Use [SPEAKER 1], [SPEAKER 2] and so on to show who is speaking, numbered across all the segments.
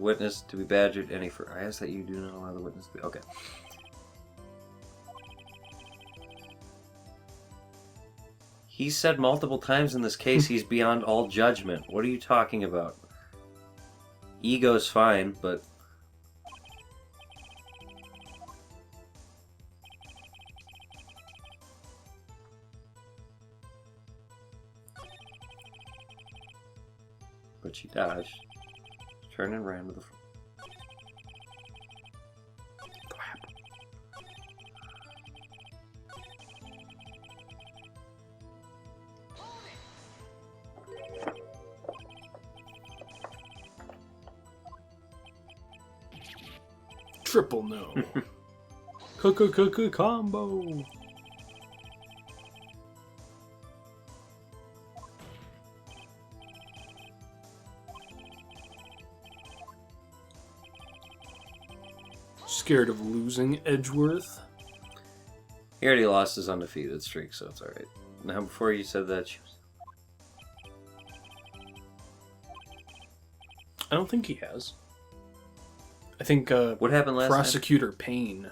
[SPEAKER 1] witness to be badgered any for. I ask that you do not allow the witness to be. Okay. He said multiple times in this case he's beyond all judgment. What are you talking about? Ego's fine, but... But she dodged. Turned and ran to the front.
[SPEAKER 2] Triple no. Combo. Scared of losing Edgeworth?
[SPEAKER 1] He already lost his undefeated streak, so it's alright. Now, before you said that, she was...
[SPEAKER 2] I don't think he has. I think
[SPEAKER 1] what happened last
[SPEAKER 2] Prosecutor Payne,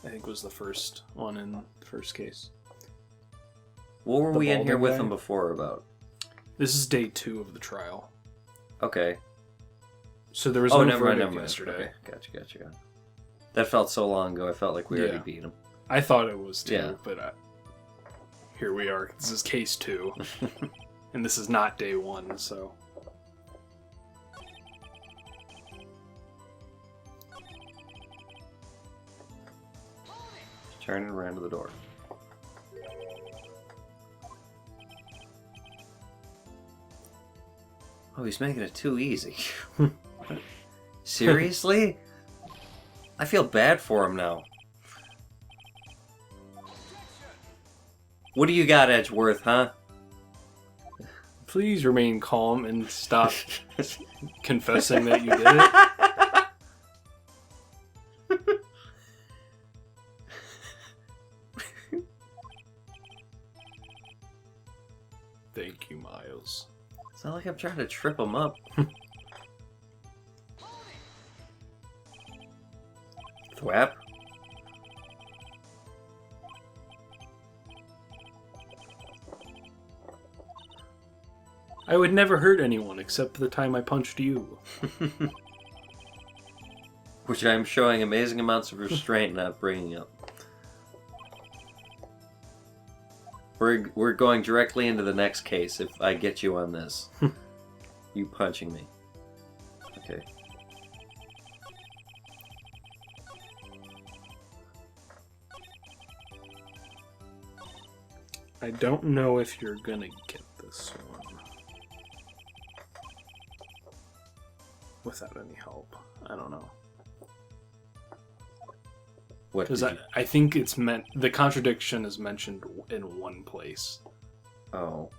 [SPEAKER 2] I think, was the first one in the first case.
[SPEAKER 1] What were we in here with him before about?
[SPEAKER 2] This is day 2 of the trial.
[SPEAKER 1] Okay.
[SPEAKER 2] So there was no verdict yesterday.
[SPEAKER 1] Okay. Gotcha. That felt so long ago, I felt like we already beat him.
[SPEAKER 2] I thought it was too, but here we are. This is case 2. And this is not day 1, so...
[SPEAKER 1] Turned and ran to the door. Oh, he's making it too easy. Seriously? I feel bad for him now. What do you got, Edgeworth, huh?
[SPEAKER 2] Please remain calm and stop confessing that you did it. Thank you, Miles.
[SPEAKER 1] It's not like I'm trying to trip him up. Thwap.
[SPEAKER 2] I would never hurt anyone except the time I punched you.
[SPEAKER 1] Which I'm showing amazing amounts of restraint not bringing up. We're going directly into the next case if I get you on this. You punching me. Okay.
[SPEAKER 2] I don't know if you're gonna get this one without any help. I don't know.
[SPEAKER 1] What?
[SPEAKER 2] Because I think it's meant... The contradiction is mentioned in one place.
[SPEAKER 1] Oh.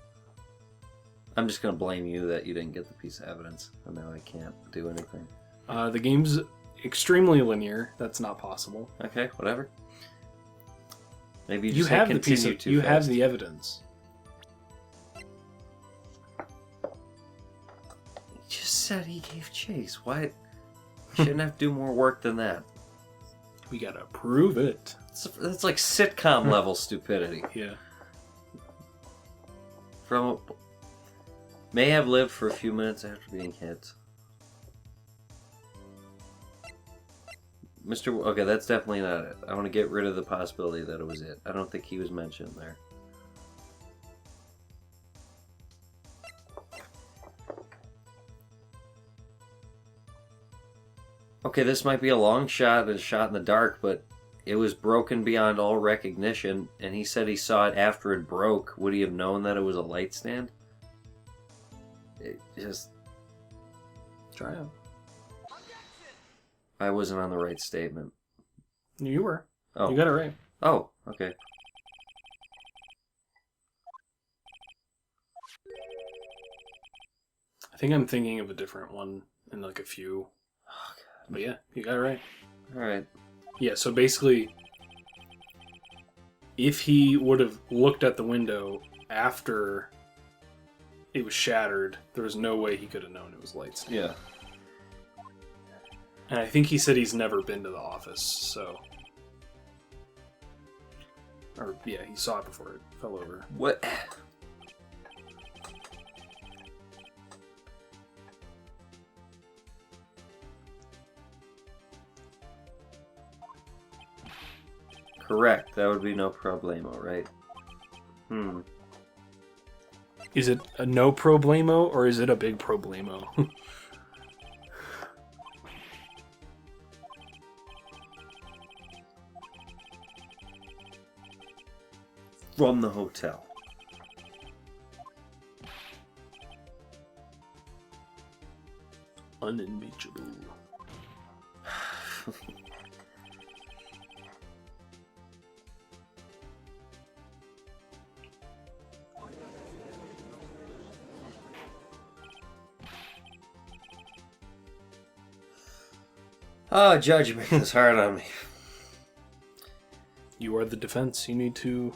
[SPEAKER 1] I'm just going to blame you that you didn't get the piece of evidence. And now I can't do anything.
[SPEAKER 2] The game's extremely linear. That's not possible.
[SPEAKER 1] Okay, whatever. Maybe
[SPEAKER 2] you have the piece of... You
[SPEAKER 1] fast.
[SPEAKER 2] have the evidence.
[SPEAKER 1] He just said he gave chase. Why? We shouldn't have to do more work than that.
[SPEAKER 2] We gotta prove it.
[SPEAKER 1] That's like sitcom level stupidity.
[SPEAKER 2] Yeah.
[SPEAKER 1] May have lived for a few minutes after being hit. Okay, that's definitely not it. I want to get rid of the possibility that it was it. I don't think he was mentioned there. Okay, this might be a long shot and a shot in the dark, but it was broken beyond all recognition, and he said he saw it after it broke. Would he have known that it was a light stand? It just...
[SPEAKER 2] Try it.
[SPEAKER 1] I wasn't on the right statement.
[SPEAKER 2] You were.
[SPEAKER 1] Oh.
[SPEAKER 2] You got it right.
[SPEAKER 1] Oh, okay.
[SPEAKER 2] I think I'm thinking of a different one in like a few.
[SPEAKER 1] Oh, God.
[SPEAKER 2] But yeah, you got it right.
[SPEAKER 1] Alright.
[SPEAKER 2] Yeah, so basically, if he would have looked at the window after it was shattered, there was no way he could have known it was lights.
[SPEAKER 1] Yeah.
[SPEAKER 2] And I think he said he's never been to the office, so... Or, yeah, he saw it before it fell over.
[SPEAKER 1] What? Correct. That would be no problemo, right?
[SPEAKER 2] Is it a no problemo, or is it a big problemo?
[SPEAKER 1] From the hotel.
[SPEAKER 2] Unimpeachable.
[SPEAKER 1] Oh, Judge, you're making this hard on me.
[SPEAKER 2] You are the defense. You need to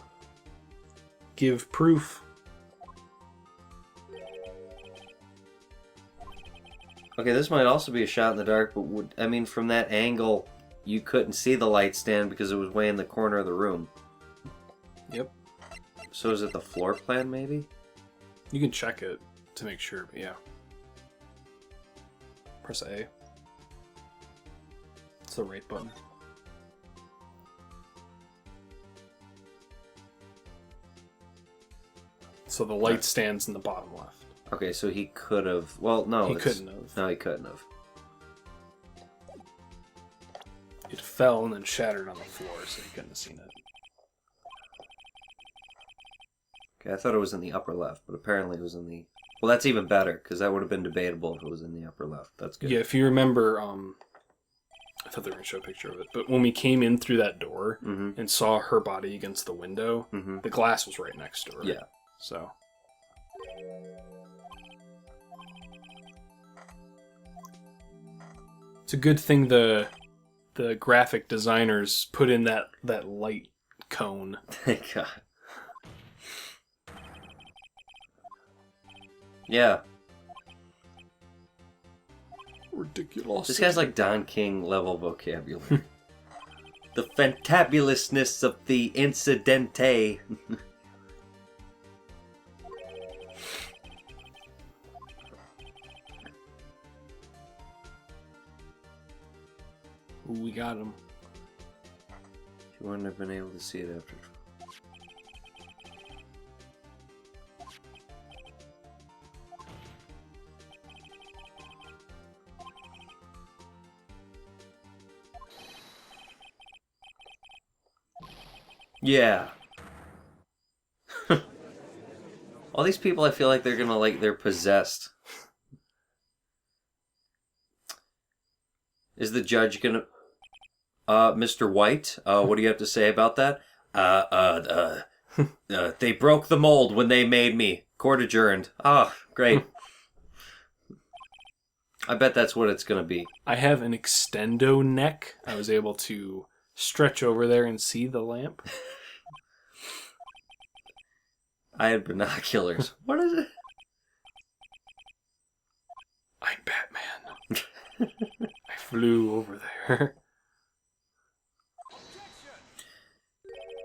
[SPEAKER 2] give proof.
[SPEAKER 1] Okay, this might also be a shot in the dark, but I mean, from that angle, you couldn't see the light stand because it was way in the corner of the room.
[SPEAKER 2] Yep.
[SPEAKER 1] So is it the floor plan, maybe?
[SPEAKER 2] You can check it to make sure, but yeah. Press A. It's the right button. So the light stands in the bottom left.
[SPEAKER 1] Okay, so he could have... Well, no.
[SPEAKER 2] He couldn't have.
[SPEAKER 1] No, he couldn't have.
[SPEAKER 2] It fell and then shattered on the floor, so he couldn't have seen it.
[SPEAKER 1] Okay, I thought it was in the upper left, but apparently it was in the... Well, that's even better, because that would have been debatable if it was in the upper left. That's good.
[SPEAKER 2] Yeah, if you remember, I thought they were going to show a picture of it, but when we came in through that door and saw her body against the window, the glass was right next to her.
[SPEAKER 1] Yeah.
[SPEAKER 2] So... It's a good thing the graphic designers put in that light cone.
[SPEAKER 1] Thank God. Yeah.
[SPEAKER 2] Ridiculous.
[SPEAKER 1] This guy's like Don King level vocabulary. The fantabulousness of the incidente.
[SPEAKER 2] Ooh, we got him.
[SPEAKER 1] You wouldn't have been able to see it after. Yeah. All these people, I feel like they're gonna, like, they're possessed. Is the judge gonna... Mr. White, what do you have to say about that? They broke the mold when they made me. Court adjourned. Ah, great. I bet that's what it's gonna be.
[SPEAKER 2] I have an extendo neck. I was able to stretch over there and see the lamp.
[SPEAKER 1] I had binoculars. What is it?
[SPEAKER 2] I'm Batman. I flew over there.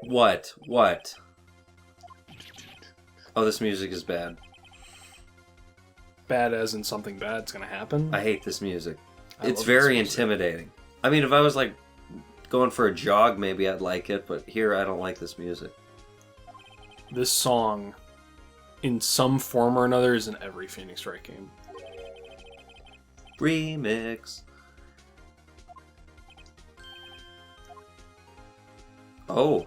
[SPEAKER 1] What? What? Oh, this music is bad.
[SPEAKER 2] Bad as in something bad's gonna happen?
[SPEAKER 1] I hate this music.
[SPEAKER 2] I
[SPEAKER 1] It's
[SPEAKER 2] love
[SPEAKER 1] very
[SPEAKER 2] this music.
[SPEAKER 1] intimidating. I mean, if I was, like, going for a jog, maybe I'd like it, but here I don't like this music.
[SPEAKER 2] This song, in some form or another, is in every Phoenix Wright game.
[SPEAKER 1] Remix. Oh.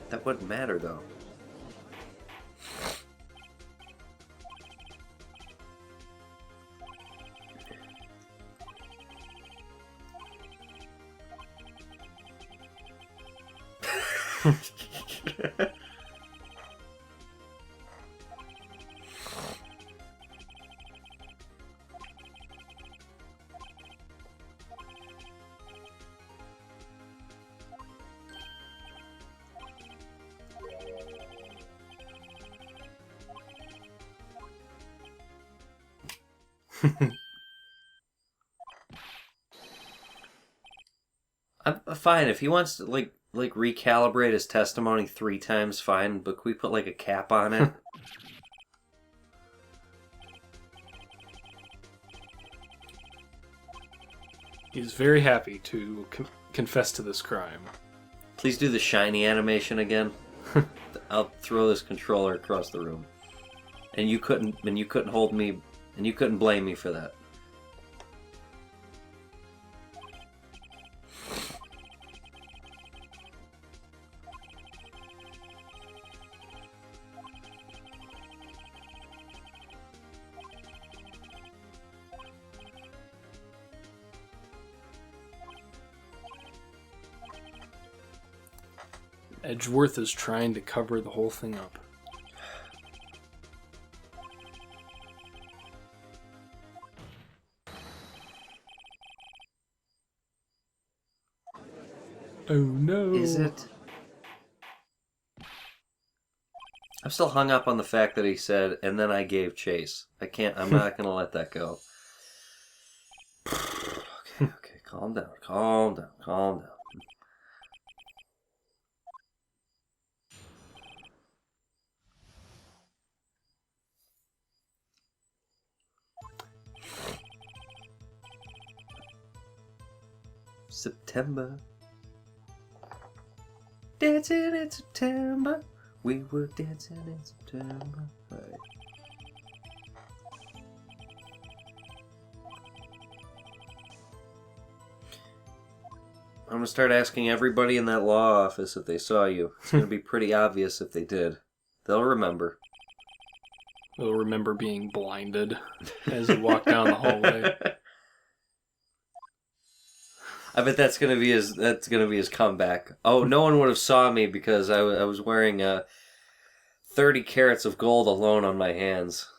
[SPEAKER 1] That wouldn't matter, though. I'm fine if he wants to like recalibrate his testimony 3 times. Fine, but can we put like a cap on it?
[SPEAKER 2] He's very happy to confess to this crime.
[SPEAKER 1] Please do the shiny animation again. I'll throw this controller across the room. And you couldn't hold me, and you couldn't blame me for that.
[SPEAKER 2] Edgeworth is trying to cover the whole thing up. Oh no.
[SPEAKER 1] Is it? I'm still hung up on the fact that he said, and then I gave chase. I'm not gonna let that go. Okay, calm down. September. Dancing in September. We were dancing in September. Right. I'm gonna start asking everybody in that law office if they saw you. It's gonna be pretty obvious if they did. They'll remember.
[SPEAKER 2] They'll remember being blinded as you walk down the hallway.
[SPEAKER 1] I bet that's gonna be his comeback. Oh, no one would have saw me because I was wearing 30 carats of gold alone on my hands.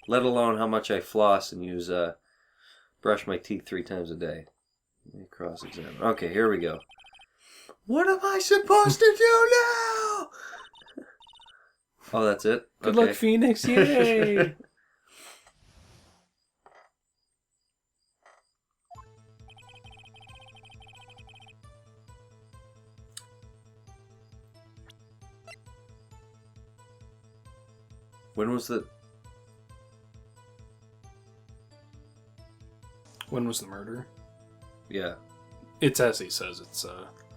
[SPEAKER 1] Let alone how much I floss and use brush my teeth 3 times a day. Let me cross-examine. Okay, here we go. What am I supposed to do now? Oh, that's it?
[SPEAKER 2] Good luck, Phoenix. Yay!
[SPEAKER 1] When was the
[SPEAKER 2] murder?
[SPEAKER 1] Yeah.
[SPEAKER 2] It's as he says. It's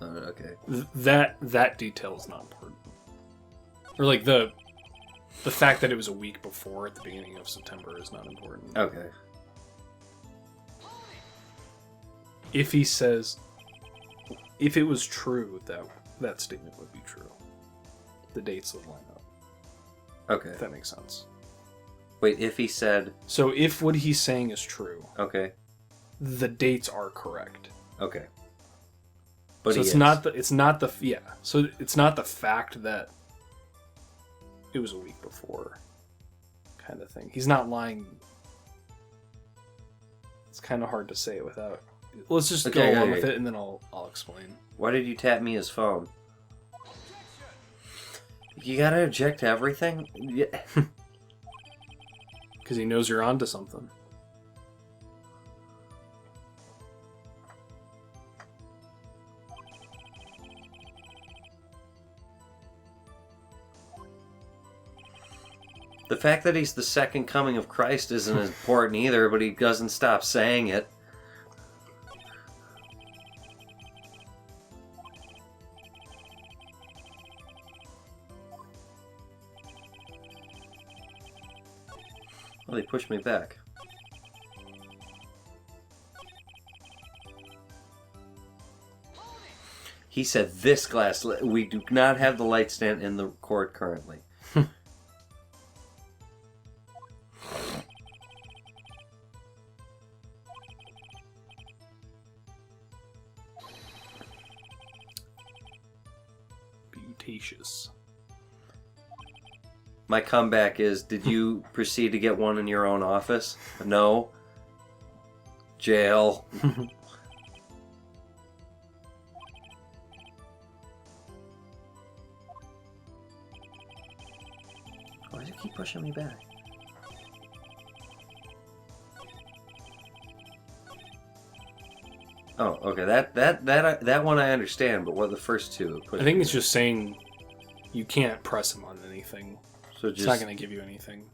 [SPEAKER 1] okay.
[SPEAKER 2] That detail is not important. Or like the fact that it was a week before at the beginning of September is not important.
[SPEAKER 1] Okay.
[SPEAKER 2] If he says, if it was true, that statement would be true. The dates would line up.
[SPEAKER 1] Okay.
[SPEAKER 2] If that makes sense.
[SPEAKER 1] Wait, if he said...
[SPEAKER 2] So if what he's saying is true...
[SPEAKER 1] Okay.
[SPEAKER 2] The dates are correct.
[SPEAKER 1] Okay. But
[SPEAKER 2] so it's not the fact that it was a week before kind of thing. He's not lying. It's kind of hard to say it without... Let's just go along with it and then I'll explain.
[SPEAKER 1] Why did you tap me his phone? You gotta object to everything? Yeah.
[SPEAKER 2] Because he knows you're onto something.
[SPEAKER 1] The fact that he's the second coming of Christ isn't important either, but he doesn't stop saying it. Well, they pushed me back. He said this glass... We do not have the light stand in the court currently.
[SPEAKER 2] Beautatious.
[SPEAKER 1] My comeback is, did you proceed to get one in your own office? No. Jail. Why is he keep pushing me back? Oh, okay. That one I understand, but what are the first two?
[SPEAKER 2] I think it's just saying you can't press him on anything.
[SPEAKER 1] So
[SPEAKER 2] It's not going to give you anything.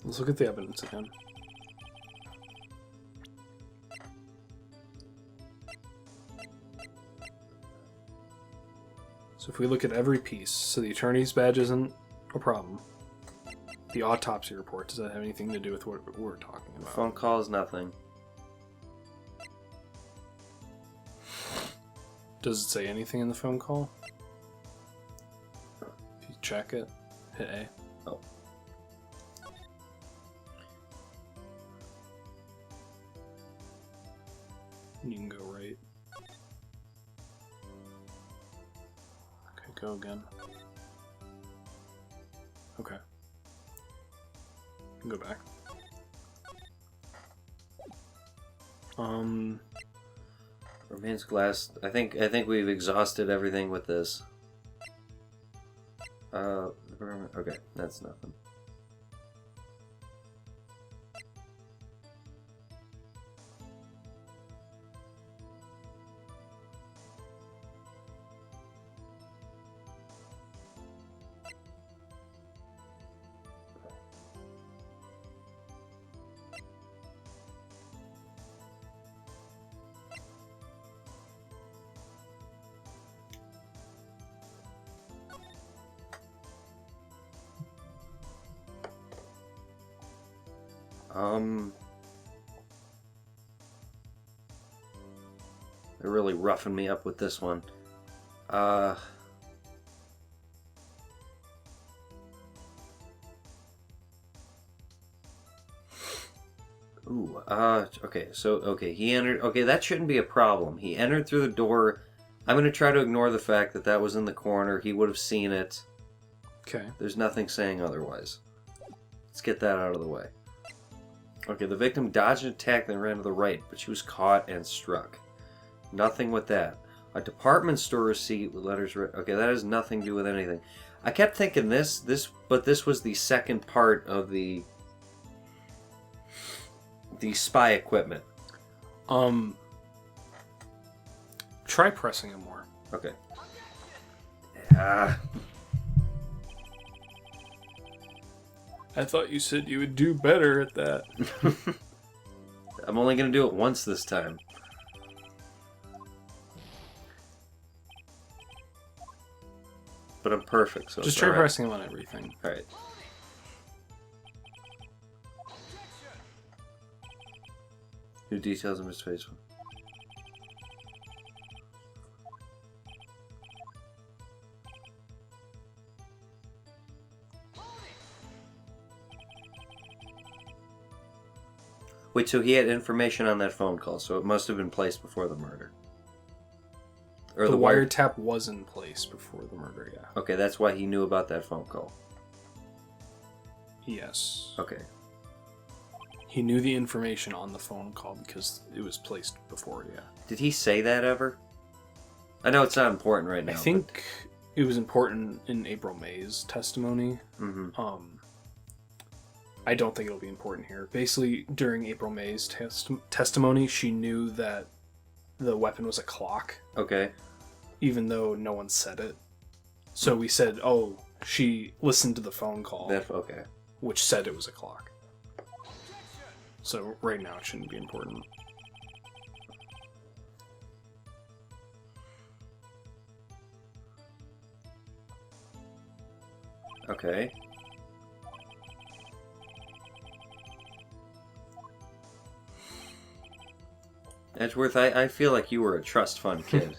[SPEAKER 2] Let's look at the evidence again. So if we look at every piece, so the attorney's badge isn't a problem. The autopsy report, does that have anything to do with what we're talking about?
[SPEAKER 1] Phone call is nothing.
[SPEAKER 2] Does it say anything in the phone call? If you check it, hit A.
[SPEAKER 1] Oh.
[SPEAKER 2] You can go right. Okay, go again. Okay. You can go back.
[SPEAKER 1] Remains glass. I think we've exhausted everything with this. Okay, that's nothing. They're really roughing me up with this one. Okay, he entered, okay, that shouldn't be a problem. He entered through the door. I'm going to try to ignore the fact that that was in the corner. He would have seen it.
[SPEAKER 2] Okay.
[SPEAKER 1] There's nothing saying otherwise. Let's get that out of the way. Okay, the victim dodged an attack and ran to the right, but she was caught and struck. Nothing with that. A department store receipt with letters written. Okay, that has nothing to do with anything. I kept thinking but this was the second part of the spy equipment.
[SPEAKER 2] Try pressing him more.
[SPEAKER 1] Okay.
[SPEAKER 2] I thought you said you would do better at that.
[SPEAKER 1] I'm only going to do it once this time. But I'm perfect, so
[SPEAKER 2] just
[SPEAKER 1] it's
[SPEAKER 2] try
[SPEAKER 1] all right.
[SPEAKER 2] pressing him on everything.
[SPEAKER 1] Alright. New details of his face. Wait, so he had information on that phone call, so it must have been placed before the murder. Or
[SPEAKER 2] The wiretap was in place before the murder, yeah.
[SPEAKER 1] Okay, that's why he knew about that phone call.
[SPEAKER 2] Yes.
[SPEAKER 1] Okay.
[SPEAKER 2] He knew the information on the phone call because it was placed before, yeah.
[SPEAKER 1] Did he say that ever? I know it's not important right now.
[SPEAKER 2] I think it was important in April May's testimony.
[SPEAKER 1] Mm-hmm.
[SPEAKER 2] I don't think it'll be important here. Basically, during April May's testimony, she knew that the weapon was a clock.
[SPEAKER 1] Okay.
[SPEAKER 2] Even though no one said it. So we said, oh, she listened to the phone call.
[SPEAKER 1] Okay.
[SPEAKER 2] Which said it was a clock. So right now it shouldn't be important.
[SPEAKER 1] Okay. Edgeworth, I feel like you were a trust fund kid.